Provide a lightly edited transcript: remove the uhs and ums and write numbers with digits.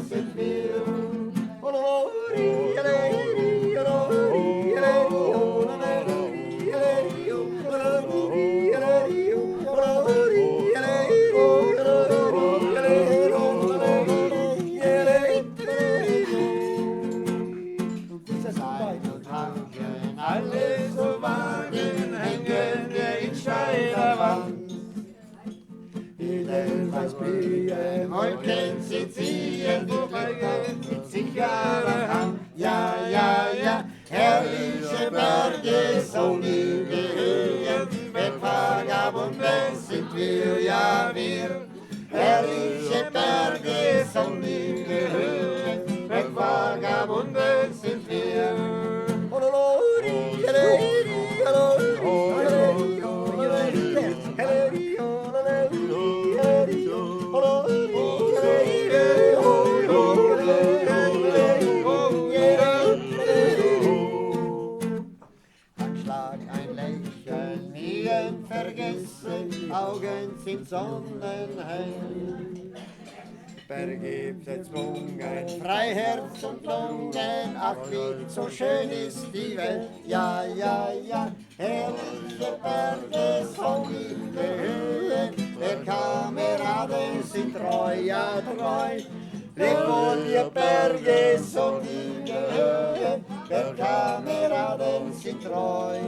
sind wir. Alle so Wagen hängen wir in steiler Wand. In Elfenbein, Wolken sie ziehen, vorbeigen mit sicherer Hand. Ja, ja, ja, herrliche Berge, sonnige Höhen, wenn Vagabunden sind wir, ja wir. Herrliche Berge, sonnige Höhen, wenn Vagabunden sind wir. Schlag ein Lächeln, nie vergessen, Augen sind sonnenhell. Berge bezwungen, Freiherz und Lungen, ach wie so schön ist die Welt. Ja, ja, ja, herrliche Berge, sonnige Höhen, der Kameraden sind treu, ja treu. Lebt wohl ihr Berge, sonnige Höhen, der Kameraden sind treu.